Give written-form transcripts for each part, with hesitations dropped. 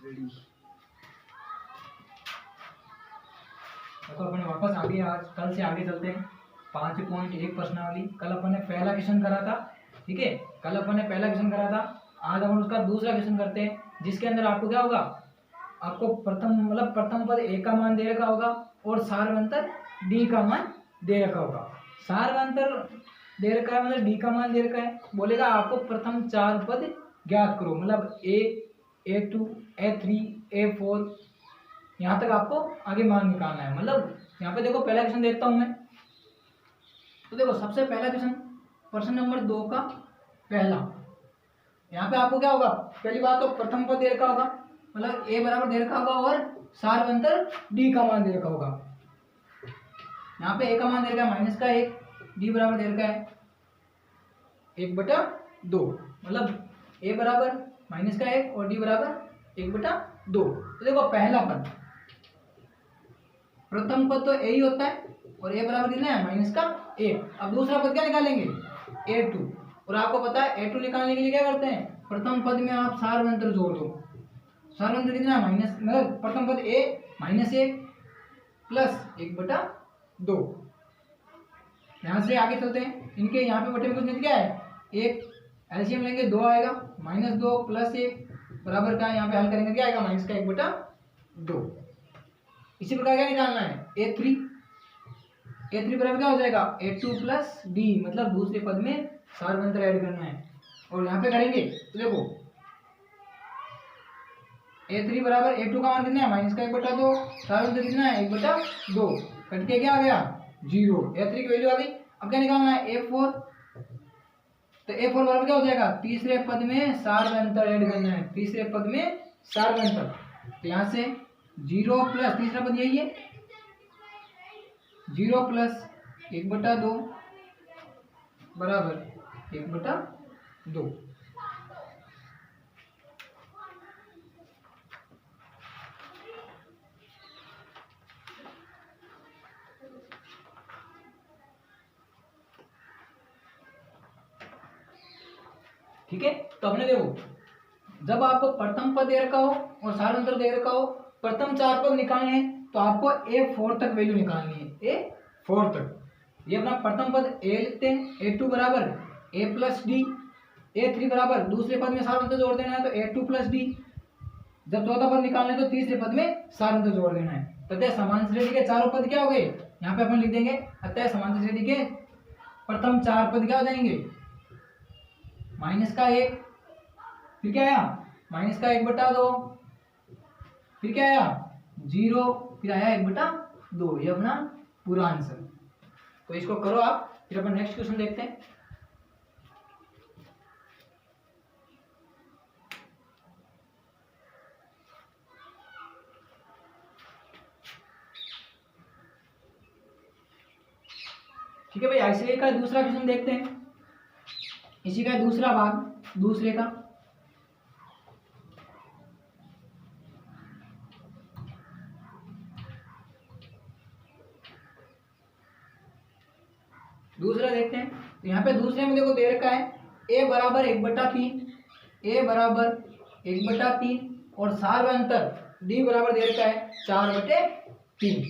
Ready. देखो अपने वापस आगे, आज कल से आगे चलते हैं। 5.1 प्रश्नावली। कल अपन ने पहला क्वेश्चन करा था, ठीक है। कल अपन ने पहला क्वेश्चन करा था, आज हम उसका दूसरा क्वेश्चन करते हैं, जिसके अंदर आपको क्या होगा, आपको प्रथम पद ए का मान दे रखा होगा और सार्वंतर डी का मान दे रखा होगा। सार्वंतर दे रखा है मतलब डी का मान दे रखा है, बोलेगा आपको प्रथम 4 पद ज्ञात करो, मतलब A2 A3 A4 यहाँ तक आपको आगे मान निकालना है। मतलब यहाँ पे देखो पहला क्वेश्चन देखता हूं मैं, तो देखो सबसे पहला क्वेश्चन प्रश्न नंबर 2 का पहला, यहाँ पे आपको क्या होगा, पहली बात तो प्रथम पद दे रखा होगा, मतलब ए बराबर दे रखा होगा और सार्वंतर डी का मान दे रखा होगा। यहाँ पे ए का मान दे रखा है -1, डी बराबर दे रखा है 1/2, मतलब ए बराबर -1 और डी बराबर 1/2। तो देखो पहला पद, प्रथम पद तो ए ही होता है और ए बराबर कितना है -1। अब दूसरा पद क्या निकालेंगे, A2, और आपको पता है A2 निकालने के लिए क्या करते हैं, प्रथम पद में आप सार्वंतर जोड़ दो। सार्वंतर कितना है मतलब प्रथम पद A -1 प्लस 1/2। यहाँ से आगे चलते हैं, इनके यहाँ पे बटे में कुछ नहीं क्या है, एक एलसीएम लेंगे 2 आएगा, -2 प्लस 1 बराबर का, यहाँ पे हल करेंगे क्या आएगा, -1/2। इसी प्रकार क्या निकालना है, A3 बराबर क्या हो जाएगा, A2 प्लस डी, मतलब दूसरे पद में सार्वंतर ऐड करना है। और यहाँ पे करेंगे तो देखो A3 बराबर A2 का मान कितना है, -1/2, सार्वंतर कितना है 1/2, कट के क्या आ गया 0, A3 की वैल्यू आ गई। अब क्या निकालना है, A4, तो A4 बराबर क्या हो जाएगा, तीसरे पद में सार्वंतर ऐड करना है, तीसरे पद में सार्वंतर। तो यहाँ से 0 प्लस तीसरा पद यही है, 0 प्लस 1/2 बराबर 1/2। ठीक है, तो हमने देखो जब आपको प्रथम पद दे रखा हो और सार्वंतर दे रखा हो, प्रथम 4 पद निकालने हैं तो आपको A4 तक वैल्यू निकालनी है, A4 तक। ये अपना प्रथम पद A लिखते हैं, A2 बराबर A प्लस डी, A3 बराबर दूसरे पद में सार्वंतर जोड़ देना है तो A2 प्लस डी। जब चौथा पद निकालना है तो तीसरे पद में सार्वंतर जोड़ देना है। अतः समांतर श्रेणी के चारों पद क्या हो गए, यहाँ पे अपन लिख देंगे, अतः समांतर श्रेणी के प्रथम 4 पद क्या हो जाएंगे, -1, फिर क्या आया -1/2, फिर क्या आया 0, फिर आया 1/2। ये अपना पूरा आंसर। तो इसको करो आप, फिर अपन नेक्स्ट क्वेश्चन देखते हैं। ठीक है भाई, ऐसे का दूसरा क्वेश्चन देखते हैं, इसी का दूसरा भाग, दूसरे का। दूसरा देखते हैं, तो यहाँ पे दूसरे में देखो दे रखा है A बराबर 1/3, A बराबर 1/3 और सार्वंतर D बराबर दे रखा है 4/3,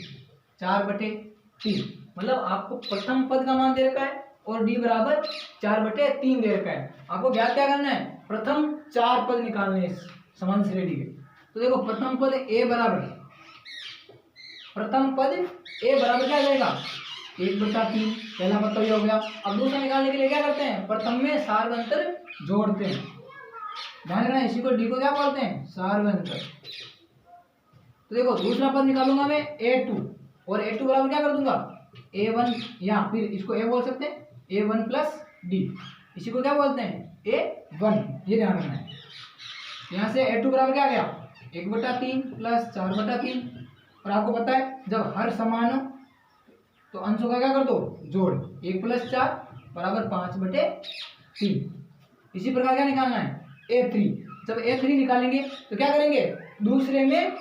4/3। मतलब आपको प्रथम पद का मान दे रखा है और D बराबर 4/3 दे रखा है। आपको ज्ञात क्या करना है, प्रथम 4 पद निकालने हैं समांतर श्रेणी के। तो देखो प्रथम पद A बराबर क्या आ जाएगा, 1/3, पहला पद तो ये हो गया। अब दूसरा निकालने के लिए क्या करते हैं, प्रथम में सार्वंतर जोड़ते हैं। ध्यान रखना, इसी को डी को क्या बोलते हैं, सार्वंतर। तो देखो दूसरा पद निकालूंगा मैं A2, और A2 बराबर क्या कर दूंगा A1, या फिर इसको A बोल सकते हैं, A1 प्लस डी, इसी को क्या बोलते हैं A1। ये ध्यान रखना है। यहाँ से A2 बराबर क्या आ गया, 1/3 प्लस 4/3। और आपको पता है जब हर समान हो तो अंशों का क्या कर दो, जोड़, 1 + 4 बराबर 5/3। इसी प्रकार क्या निकालना है, A3। जब A3 निकालेंगे तो क्या करेंगे, दूसरे में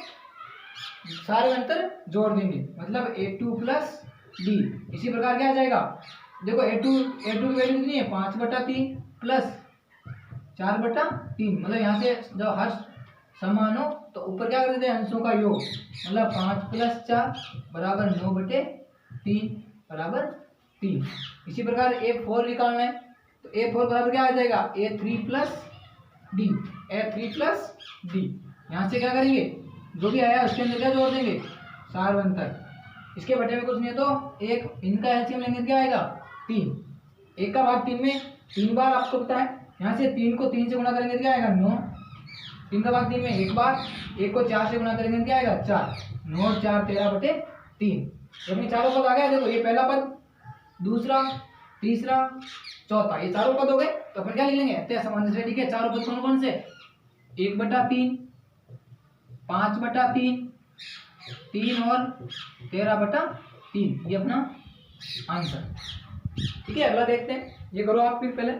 सारे अंतर जोड़ देंगे, मतलब A2 प्लस डी। इसी प्रकार क्या आ जाएगा, देखो A2 की वैल्यू कितनी है, 5/3 प्लस 4/3। मतलब यहाँ से जब हर समान हो तो ऊपर क्या कर देते हैं, अंशों का योग, मतलब 5 + 4 बराबर 9/3 बराबर 3। इसी प्रकार A4 निकालना है, तो A4 बराबर क्या आ जाएगा, A3 + D, A3 + D। यहाँ से क्या करेंगे, जो भी आया उसके अंदर क्या जोड़ देंगे, सारवंतर। इसके बटे में कुछ नहीं है तो एक इनका एलसीएम लेंगे तो क्या आएगा, 3। 1 का भाग 3 में 3 बार आपको पता है, यहाँ से 3 को 3 से गुणा करेंगे तो क्या आएगा, 9। 3 का भाग 3 में 1 बार, 1 को 4 से गुणा करेंगे तो क्या आएगा, 4। 9 और 4 13/3। अपने चारों पद आ गया, देखो ये पहला पद, दूसरा, तीसरा, चौथा, ये चारों पद हो गए। तो अपन क्या लिख लेंगे, अत्यय सामान्य से, ठीक है। चारों पद कौन कौन से, 1/3, 5/3, 3 और 13/3, ये अपना आंसर, ठीक है। अगला देखते हैं, ये करो आप फिर पहले।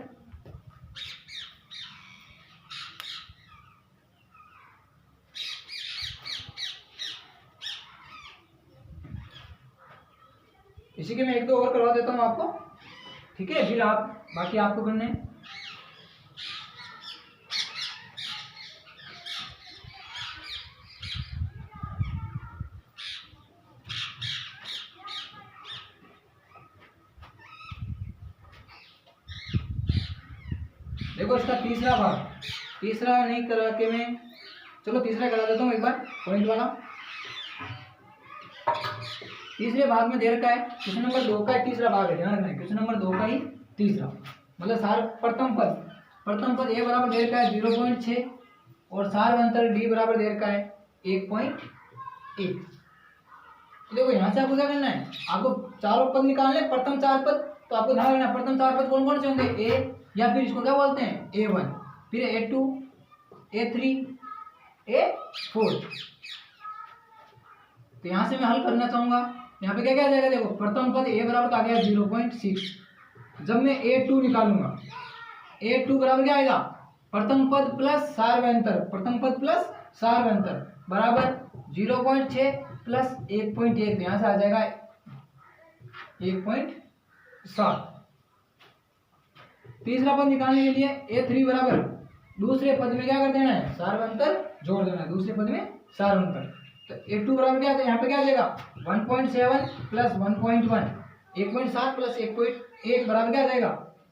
इसी के मैं 1-2 और करवा देता हूँ आपको, ठीक है, फिर आप बाकी आपको करने हैं। देखो इसका तीसरा भाग, तीसरा नहीं करा के मैं, चलो तीसरा करा देता हूँ एक बार, पॉइंट वाला। तीसरे भाग में दे रखा है, क्वेश्चन नंबर 2 का तीसरा भाग है, ध्यान रखना, क्वेश्चन नंबर 2 का ही तीसरा, मतलब सार प्रथम पद ए बराबर दे रखा है 0.6 और सारवंतर डी बराबर दे रखा है 1.1। देखो यहाँ से आपको क्या करना है, आपको चारों पद निकालने, प्रथम 4 पद। तो आपको ध्यान रखना, प्रथम 4 पद कौन कौन से होंगे, ए, या फिर इसको क्या बोलते हैं, A1, फिर A2, A3, A4। तो यहाँ से मैं हल करना चाहूंगा, यहाँ पे क्या क्या आ जाएगा, देखो प्रथम पद A बराबर आ गया 0.6। जब मैं A2 निकालूंगा, A2 बराबर क्या आएगा, प्रथम पद प्लस सारवंतर, प्रथम पद प्लस सारवंतर बराबर 0.6 प्लस 1.1, यहाँ से आ जाएगा 1.7। तीसरा पद निकालने के लिए A3 बराबर दूसरे पद में क्या कर देना है, सारवंतर जोड़ देना है, दूसरे पद में सारवंतर। तो A2 बराबर क्या है, यहाँ पे क्या आ जाएगा 1.7 प्लस 1.1, 1.7 प्लस 1.1 बराबर क्या आ जाएगा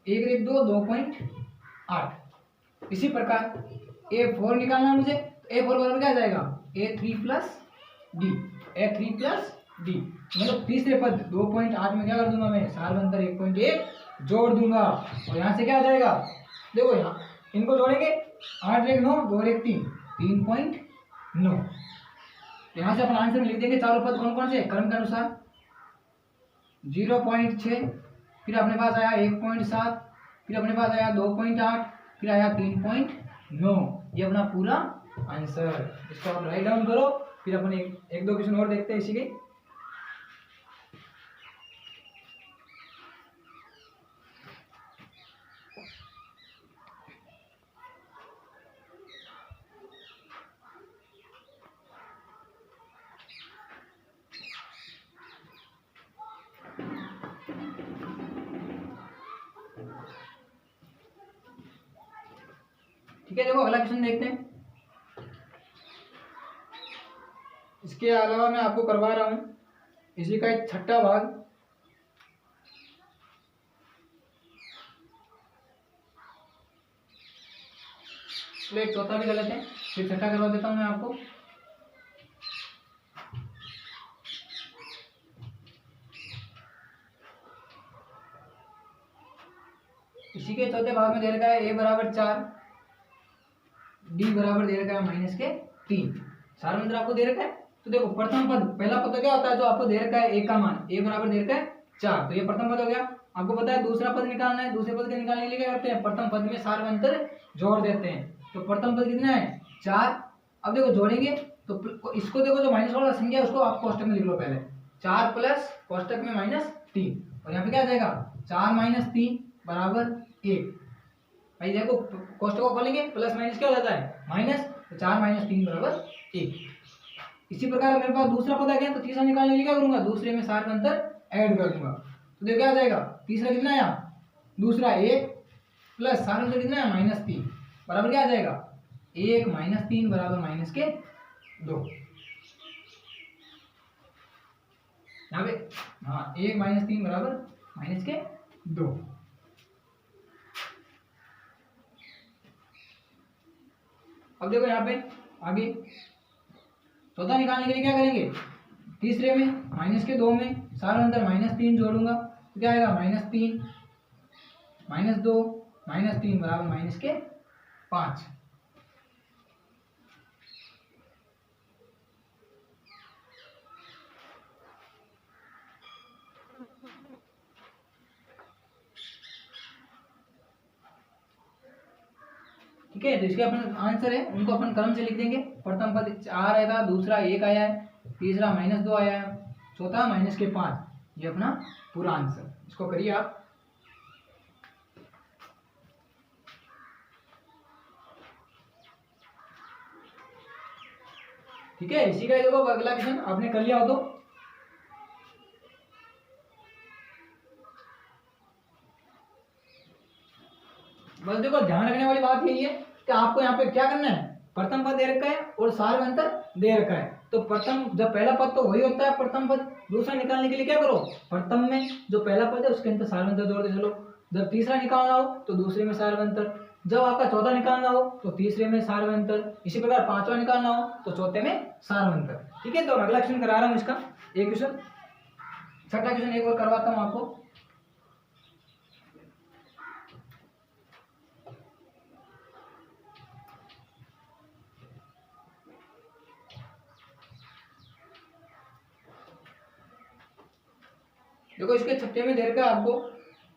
1 2 2.8। इसी प्रकार A4 निकालना है मुझे, तो A4 बराबर क्या आ जाएगा A3 + D, A3 + D, मतलब तीसरे पद 2.8 में क्या कर दूंगा मैं, सारवंतर 1.1 जोड़ दूंगा, और यहाँ से क्या आ जाएगा, देखो यहाँ इनको जोड़ेंगे, 8 1 9 2 1 3, 3.9। यहाँ से अपन आंसर लिख देंगे, चारों पद कौन कौन से, क्रम के अनुसार 0.6, फिर अपने पास आया 1.7, फिर अपने पास आया 2.8, फिर आया 3.9। ये अपना पूरा आंसर। इसको आप राइट डाउन करो, फिर अपन एक दो क्वेश्चन और देखते हैं इसी के। ठीक है, देखो अगला क्वेश्चन देखते हैं। इसके अलावा मैं आपको करवा रहा हूं इसी का एक छठा भाग, एक चौथा भी कर लेते हैं, फिर छठा करवा देता हूं मैं आपको। इसी के चौथे भाग में दे रखा है A बराबर 4, D बराबर दे रखा है -3, सारवंतर आपको दे रखा है। तो देखो प्रथम पद, पहला पद क्या होता है, जो आपको दे रखा है A का मान, A बराबर दे रखा है 4, तो ये प्रथम पद हो गया। आपको पता है दूसरा पद निकालना है, दूसरे पद के निकालने के लिए क्या करते हैं, प्रथम पद में सारवंतर जोड़ देते हैं। तो प्रथम पद कितना है 4। अब देखो जोड़ेंगे तो इसको देखो, जो माइनस वाला संख्या है उसको आप कोष्टक में लिख लो पहले, 4 प्लस कोष्टक में -3, और यहाँ पे क्या आ जाएगा 4 - 3 बराबर 1। भाई देखो कोष्टक को खोलेंगे, प्लस माइनस क्या हो जाता है माइनस, तो 4 - 3 बराबर 1। इसी प्रकार मेरे पास दूसरा पद आ गया, तो तीसरा निकालने के लिए क्या करूंगा, दूसरे में सारवंतर ऐड कर दूंगा। तो देखो क्या आ जाएगा, तीसरा कितना आया, दूसरा 1 प्लस सारवंतर कितना है -3 बराबर क्या आ जाएगा 1 - 3 बराबर -3 2। यहाँ पे हाँ 1 माइनस 3 बराबर माइनस के 2। अब देखो यहाँ पे आगे चौथा निकालने के लिए क्या करेंगे, तीसरे में माइनस के 2 में सारा अंतर -3 जोड़ूंगा तो क्या आएगा -3 -2 -3 बराबर माइनस के 5। ठीक है, तो इसके अपन आंसर है उनको अपन क्रम से लिख देंगे। प्रथम पद 4 आया था, दूसरा 1 आया है, तीसरा -2 आया है, चौथा माइनस के 5। ये अपना पूरा आंसर, इसको करिए आप। ठीक है, इसी का देखो अगला क्वेश्चन आपने कर लिया हो तो बस देखो ध्यान रखने वाली बात यही है कि आपको यहाँ पे क्या करना है, प्रथम पद दे रखा है और सार में अंतर दे रखा है। तो प्रथम जब पहला पद तो वही होता है प्रथम पद, दूसरा निकालने के लिए क्या करो, प्रथम में जो पहला पद है उसके अंदर सार में अंतर जोड़ दे चलो। जब तीसरा निकालना हो तो दूसरे में सार में अंतर, जब आपका चौथा निकालना हो तो तीसरे में सार में अंतर, इसी प्रकार पांचवा निकालना हो तो चौथे में सार में अंतर। ठीक है, तो अगला क्वेश्चन करा रहा हूँ इसका एक क्वेश्चन, छठा क्वेश्चन एक और करवाता हूँ आपको। देखो इसके छठे में दे रखा है आपको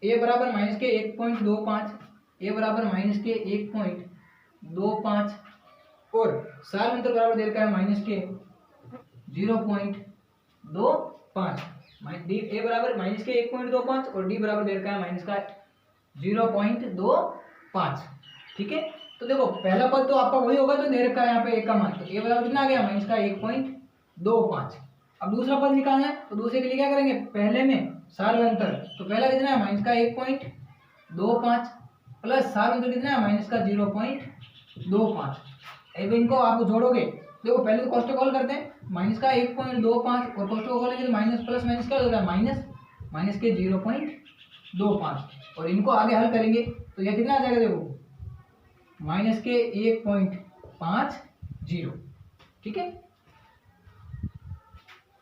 a बराबर माइनस के 1.25, a बराबर माइनस के 1.25 और सार अंतर बराबर दे रखा है माइनस के 0.25। a बराबर माइनस के 1.25 और d बराबर दे रखा है माइनस का 0.25। ठीक है, तो देखो पहला पद तो आपका वही होगा जो दे रखा है यहाँ पे a का मान, तो a बराबर कितना आ गया माइनस का 1.25। अब दूसरा पद निकालना है तो दूसरे के लिए क्या करेंगे, पहले में सार अंतर, तो पहला कितना है माइनस का 1.25 प्लस सार अंतर कितना है माइनस का 0.25। अब इनको आप जोड़ोगे, देखो पहले तो कोष्टक कॉल करते हैं, माइनस का 1.25 और कोष्टक खोलेंगे तो माइनस प्लस माइनस क्या होगा, माइनस के 0.25 और इनको आगे हल करेंगे तो यह कितना आ जाएगा, देखो माइनस के 1.50। ठीक है,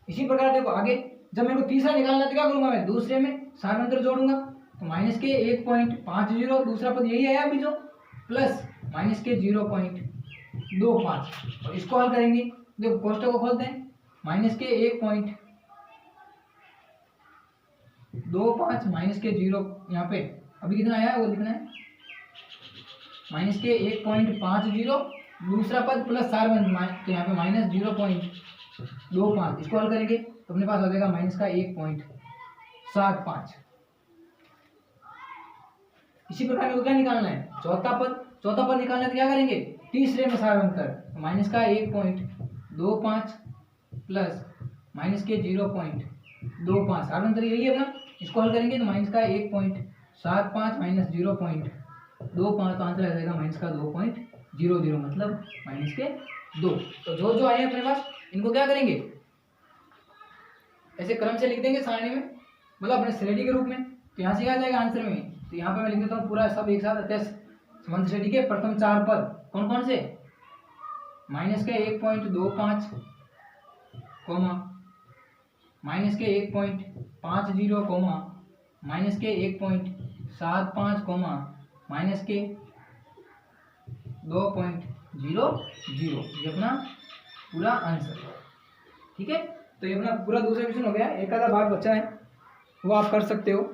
इसी प्रकार देखो आगे जब मेरे को तीसरा निकालना तो क्या करूंगा, मैं दूसरे में सार अंतर जोड़ूंगा तो माइनस के 1.50, दूसरा पद यही आया अभी जो, प्लस माइनस के 0.25 और इसको हल करेंगे। देखो कोष्टक को खोलते हैं, माइनस के 1.25 माइनस के 0, यहाँ पे अभी कितना आया है वो लिखना है, माइनस के 1.50 दूसरा पद प्लस सार तो यहाँ पे माइनस 0.25, इसको हल करेंगे तो अपने पास आ जाएगा माइनस का 1.75। इसी प्रकार में क्या निकालना है, चौथा पद निकालना है तो क्या करेंगे, तीसरे में सार अंतर, माइनस का 1.25 प्लस माइनस के 0.25, सार अंतर यही है अपना, इसको हल करेंगे तो माइनस का 1.75 माइनस 0.25 तो आंसर आ जाएगा माइनस का 2.00 मतलब माइनस के 2। तो जो जो आए अपने पास इनको क्या करेंगे, ऐसे क्रम से लिख देंगे सारणी में, मतलब अपने श्रेणी के रूप में। तो यहाँ से क्या जाएगा आंसर में, तो यहाँ पे मैं लिख देता हूँ पूरा सब एक साथ अत्यंत संबंध श्रेणी के प्रथम 4 पद कौन कौन से, माइनस के 1.25 कोमा माइनस के 1.50 कोमा माइनस के 1.75 कोमा माइनस के 2.00, ये अपना पूरा आंसर है। ठीक है, तो ये अपना पूरा दूसरा क्वेश्चन हो गया, एक आधा भाग बचा है वो आप कर सकते हो।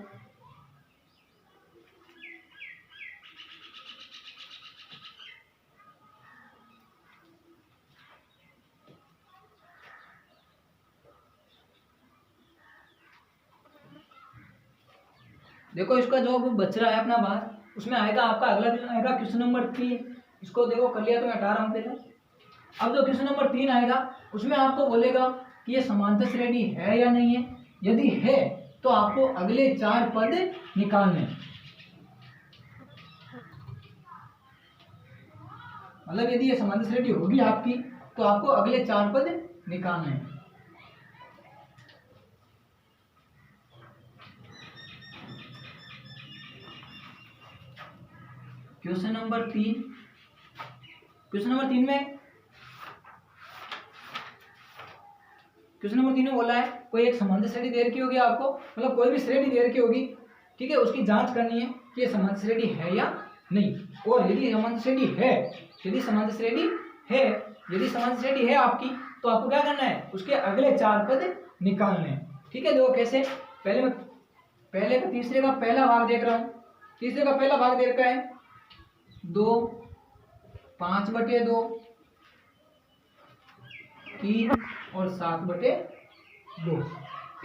देखो इसका जो बच रहा है अपना भाग, उसमें आएगा आपका अगला क्वेश्चन आएगा क्वेश्चन नंबर 3। इसको देखो कर लिया तो मैं हटा रहा हूँ पहले। अब जो क्वेश्चन नंबर 3 आएगा उसमें आपको बोलेगा कि ये समांतर श्रेणी है या नहीं है, यदि है तो आपको अगले 4 पद निकालने, मतलब यदि ये समांतर श्रेणी होगी आपकी तो आपको अगले 4 पद निकालने हैं। क्वेश्चन नंबर 3 में बोला है कोई एक समांतर श्रेणी दे रखी होगी आपको, मतलब कोई भी श्रेणी दे रखी होगी, ठीक है, उसकी जांच करनी है कि ये समांतर श्रेणी है या नहीं। और यदि समांतर श्रेणी है आपकी, तो आपको क्या करना है, उसके अगले 4 पद निकालने हैं। ठीक है, देखो कैसे, पहले का तीसरे का पहला भाग देख रहा हूँ। तीसरे का पहला भाग दे रखा है 2, 5/2, 3 और 7/2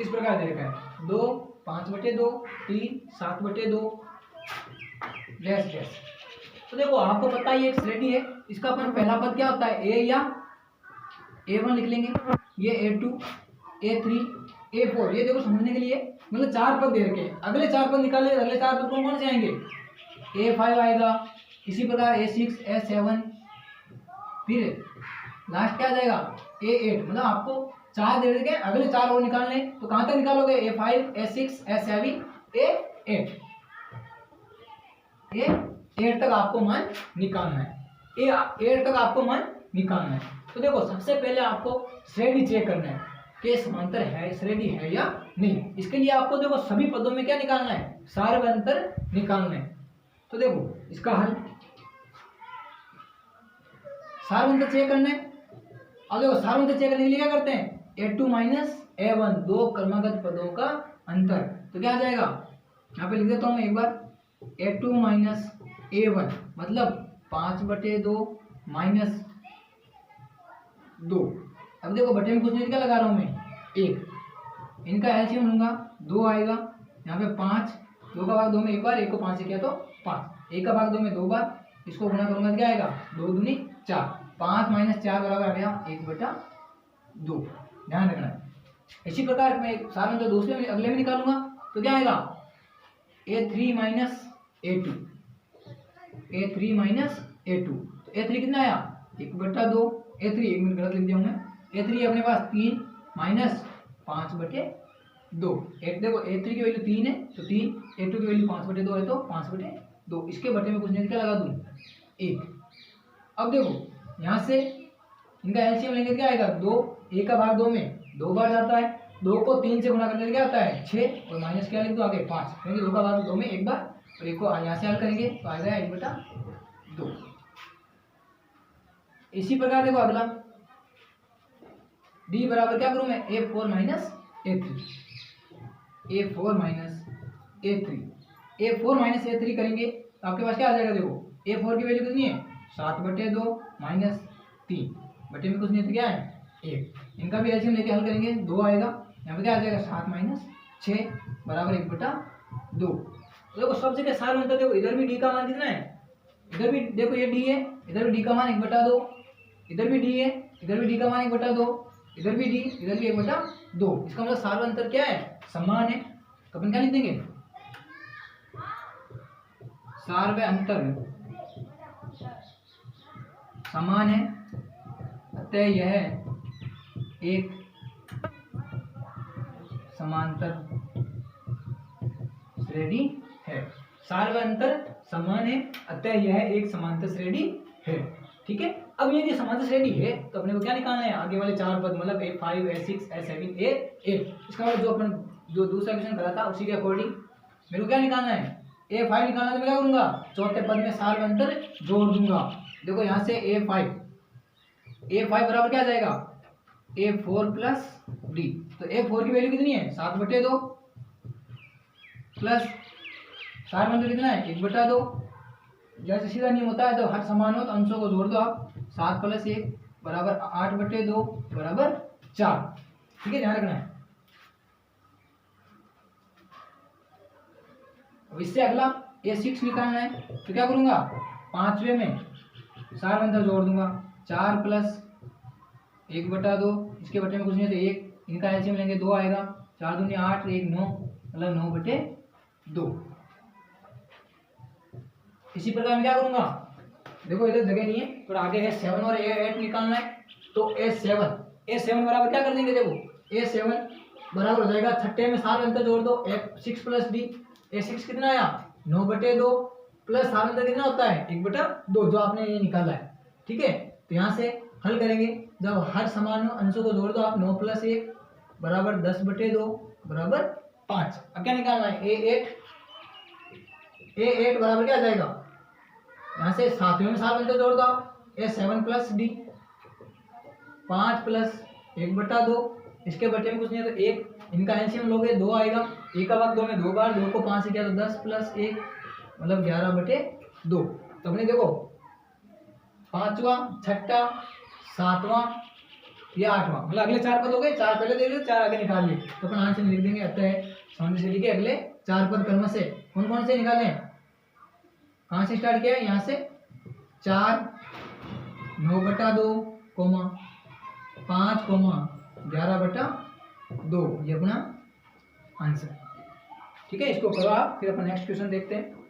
इस प्रकार दे रखा है। 2, 5/2, 3, 7/2 डैश डैश। तो देखो आपको पता है ये एक श्रेणी है, इसका अपन पहला पद क्या होता है, ए या A1 लिख लेंगे, ये A2, A3, A4। ये देखो समझने के लिए, मतलब 4 पद दे रखे हैं, अगले 4 पद निकाले, अगले 4 पद कौन से आएंगे, A5 आएगा, इसी प्रकार A6, A7, फिर लास्ट क्या आ जाएगा A8। मतलब आपको 4 दे रखे हैं, अगले 4 और निकालने, तो कहां तक निकालोगे, A5, A6, A7, A8, A8 तक आपको मान निकालना है, A8 तक आपको मान निकालना है। तो देखो सबसे पहले आपको श्रेणी चेक करना है कि समांतर है, श्रेणी है या नहीं। इसके लिए आपको देखो सभी पदों में क्या निकालना है, सार व अंतर निकालना है। तो देखो इसका हल, सार व अंतर चेक करना है। अब देखो सार व अंतर चेक करने के लिए क्या करते हैं, A2 माइनस A1, 2 क्रमागत पदों का अंतर। तो क्या आ जाएगा, यहाँ पे लिख देता हूँ मैं एक बार, A2 माइनस A1 मतलब 5/2 माइनस 2। अब देखो बटे में कुछ नहीं, क्या लगा रहा हूं मैं, 1। इनका एलसीएम लूंगा, 2 आएगा, यहाँ पे 5, 2 का भाग 2 में एक बार, 1 को 5 से किया तो 5, 1 का भाग 2 में 2 बार, इसको गुणा करूंगा तो क्या आएगा, 2 दूनी 4, 5 माइनस 4 बराबर आ गया 1/2। ध्यान रखना है। इसी प्रकार मैं सारे तो दूसरे में अगले में निकालूंगा, तो क्या आएगा, A3 minus A2, A3 minus A2। तो A3 कितना आया, 1/2, A3 एक मिनट गलत लिख दिया हूं मैं, A3 अपने पास 3 माइनस 5/2। देखो A3 की वैल्यू 3 है तो 3, A2 की वैल्यू 5/2 है तो 5/2। इसके बटे में कुछ नहीं, क्या लगा दूं, 1। अब देखो यहाँ से इनका एलसीएम लेंगे, क्या आएगा, 2, 1 का भाग 2 में 2 बार जाता है, 2 को 3 से गुणा करने से क्या आता है 6, और माइनस क्या लिख दो आगे 5, क्योंकि 2 का भाग 2 में एक बार, और 1 को यहाँ से हल करेंगे तो आ गया 1/2। इसी प्रकार देखो अगला, D बराबर क्या करूं मैं, A4 minus A3, A4 minus A3, A4 minus A3 करेंगे तो आपके पास क्या आ जाएगा, देखो A4 की वैल्यू कितनी है, 7/2 माइनस 3, बटे में कुछ नहीं तो क्या है 1। इनका भी एलसीएम लेके हल करेंगे, 2 आएगा, यहाँ पे क्या आ जाएगा 7 माइनस 6 बराबर 1/2। तो देखो सब जगह सार अंतर, देखो इधर भी D का मान कितना है, इधर भी देखो ये D है, इधर भी D का मान 1/2, इधर भी D है, इधर भी D का मान 1/2, इधर भी D, इधर भी 1/2। इसका मतलब सार अंतर क्या है, समान है। तो अपन क्या लिख देंगे, सार व अंतर समान है, अतः यह एक समांतर श्रेणी है। सार व अंतर समान है, अतः यह एक समांतर श्रेणी है। ठीक है, अब ये जो समांतर श्रेणी है तो अपने को क्या निकालना है, आगे वाले 4 पद, मतलब A5, A6, A7, A8। इसका मतलब जो दूसरा क्वेश्चन करा था उसी के अकॉर्डिंग मेरे को क्या निकालना है, A5 निकालना। तो मैं क्या करूंगा, चौथे पद में सार व अंतर जोड़ दूंगा। देखो यहाँ से A5 बराबर क्या आ जाएगा, A4 प्लस D। तो A4 की वैल्यू कितनी है, 7/2 प्लस सार व अंतर कितना है, 1/2। जैसे सीधा नियम होता है, तो हर समान हो तो अंशों को जोड़ दो आप, 7 + 1 बराबर 8/2 बराबर 4। ठीक है, ध्यान रखना है। अब इससे अगला A6 निकालना है, तो क्या करूंगा, 5वें में सार अंतर जोड़ दूंगा, 4 + 1/2, इसके बटे में कुछ नहीं तो 1, इनका एलसीएम लेंगे 2 आएगा, 4 दूनी 8, 1 9, मतलब 9/2। इसी प्रकार मैं क्या करूंगा, देखो इधर जगह नहीं है, थोड़ा आगे है 7 और 8 निकालना है। तो A7 बराबर क्या कर देंगे, देखो A7 बराबर हो जाएगा, छठे में सार अंतर जोड़ दो, F6 प्लस D। A6 कितना आया 9/2 प्लस सार अंतर कितना होता है 1/2, जो आपने ये निकाला है। ठीक है, तो यहाँ से हल करेंगे, जब हर समान अंशों को जोड़ दो आप, 9 + 1 बराबर 10/2 बराबर 5। अब क्या निकालना है, A8 बराबर क्या आ जाएगा, यहाँ से सातवें में सात अंतर जोड़ दो आप, A7 प्लस D 5 + 1/2, इसके बटे में कुछ नहीं है तो 1, इनका एलसीएम लोगे 2 आएगा, 1 का भाग 2 में 2 बार, 2 को 5 से किया तो 10 + 1 मतलब 11/2। तो अपने देखो पांचवा, छठा, सातवां, ये आठवां, मतलब अगले 4 पद हो गए, 4 पहले दे लो, 4 आगे निकाल लिए, तो अपन आंसर लिख देंगे। अतः सामने से लिखे अगले 4 पद क्रम से कौन कौन से निकाले, कहाँ से स्टार्ट किया है, यहाँ से 4 9/2 5 11/2, ये अपना आंसर। ठीक है, इसको करो आप, फिर अपन नेक्स्ट क्वेश्चन देखते हैं।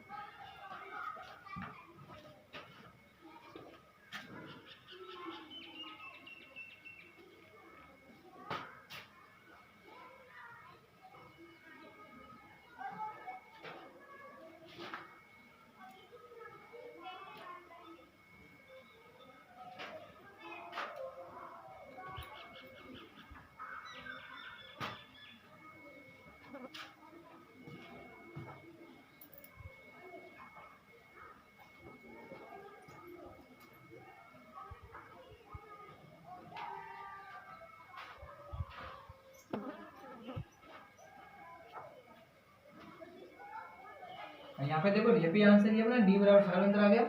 यहाँ पे देखो ये भी आंसर ये अपना डी बराबर सार अंतर आ गया।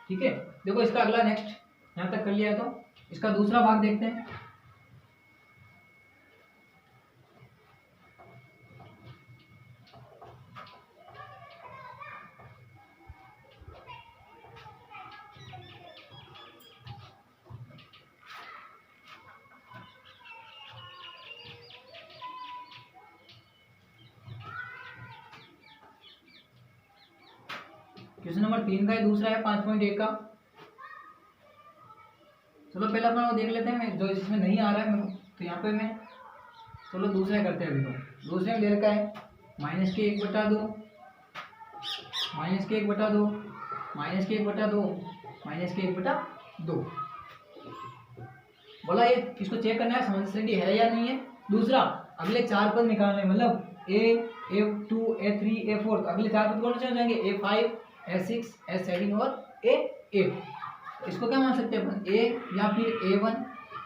ठीक है, देखो इसका अगला नेक्स्ट यहाँ तक कर लिया है, तो इसका दूसरा भाग देखते हैं। क्वेश्चन नंबर 3 का, दूसरा है 5.1 का। चलो पहले अपन वो देख लेते हैं, मैं जो इसमें नहीं आ रहा है तो यहाँ पे मैं, चलो दूसरा करते हैं अभी। तो दूसरे में दे रखा है -1/2 -1/2 -1/2 -1/2। बोला ये इसको चेक करना है समांतर श्रेणी है या नहीं है। दूसरा अगले 4 पद निकालने, मतलब A2 A3 A4, अगले 4 पद कौन से हो जाएंगे, A5 A6 A7 और A8। इसको क्या मान सकते हैं अपन, A या फिर A1,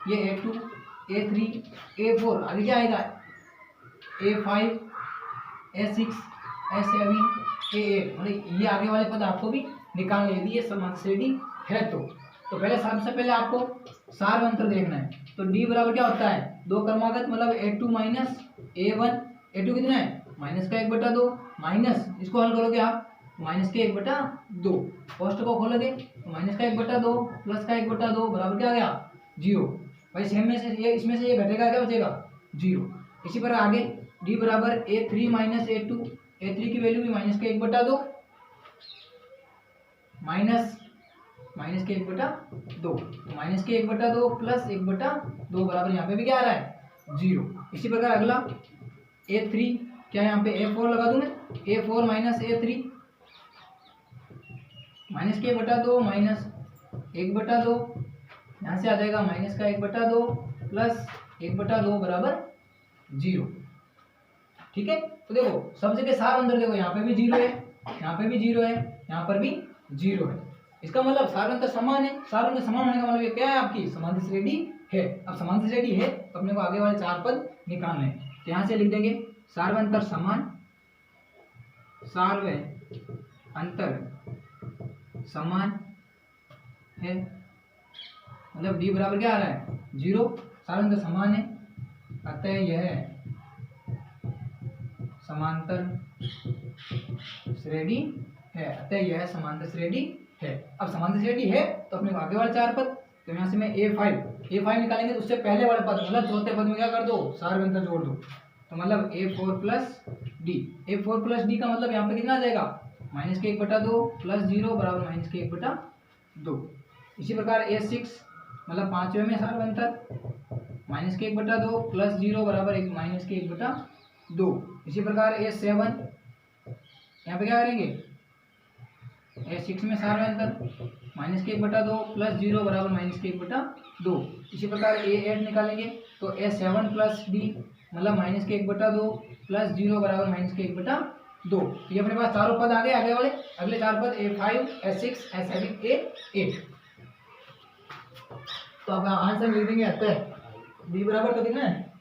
ये A2 A3 A4, आगे क्या आएगा A5 A6 A7 A8, मतलब ये आगे वाले पद आपको भी निकालने, यदि ये समांतर श्रेणी है तो पहले सबसे पहले आपको सार अंतर देखना है। तो D बराबर क्या होता है, 2 क्रमागत, मतलब A2 माइनस A1, A2 कितना है -1/2, माइनस इसको हल करोगे आप -1/2, पोस्ट को खोलोगे -1/2 प्लस का 1/2 बराबर क्या आ गया 0। भाई सेम में से ये, इसमें से ये घटेगा, क्या बचेगा 0। इसी पर आगे D बराबर A3 माइनस A2, A3 की वैल्यू भी -1/2 माइनस -1/2, -1/2 प्लस 1/2 बराबर यहाँ पे भी क्या आ रहा है 0। इसी प्रकार अगला A3, क्या यहाँ पे A4 लगा दूं मैं, A4 माइनस A3 -1/2 माइनस 1/2, यहाँ से आ जाएगा -1/2 प्लस 1/2 बराबर 0। ठीक है, तो देखो सब जगह सार अंतर देखो, यहाँ पे भी 0 है, यहाँ पे भी 0 है, यहाँ पर भी 0 है। इसका मतलब सार अंतर समान है। सार अंतर समान होने का मतलब ये क्या है, आपकी समांतर श्रेणी है। अब समांतर श्रेणी है तो अपने को आगे वाले 4 पद निकालने हैं। तो यहाँ से लिख देंगे सार अंतर समान, सार अंतर समान है, मतलब D बराबर क्या आ रहा है 0, सार अंतर समान है, अतः यह समांतर श्रेणी है, अतः यह समांतर श्रेणी है। अब समांतर श्रेणी है तो अपने आगे वाले 4 पद, तो यहाँ से मैं A5 निकालेंगे, तो उससे पहले वाले पद मतलब चौथे पद में क्या कर दो, सार अंतर जोड़ दो, तो मतलब A4 प्लस D का मतलब यहाँ पे कितना आ जाएगा -1/2 प्लस 0 बराबर -1/2। इसी प्रकार A6 मतलब पांचवें में सार्वंतर माइनस के 1/2 प्लस 0 बराबर एक माइनस के 1/2। इसी प्रकार A7 यहाँ पे क्या करेंगे, A6 में सार्वंतर माइनस के 1/2 प्लस 0 बराबर माइनस के 1/2। इसी प्रकार A8 निकालेंगे तो A7 प्लस D मतलब माइनस के 1/2 प्लस 0 बराबर माइनस के 1/2। ये अपने पास चारों पद आ गए। आगे वाले अगले चार पद A5 A6 A7 A8। तो अब आंसर लिख देंगे B बराबर तो कितना है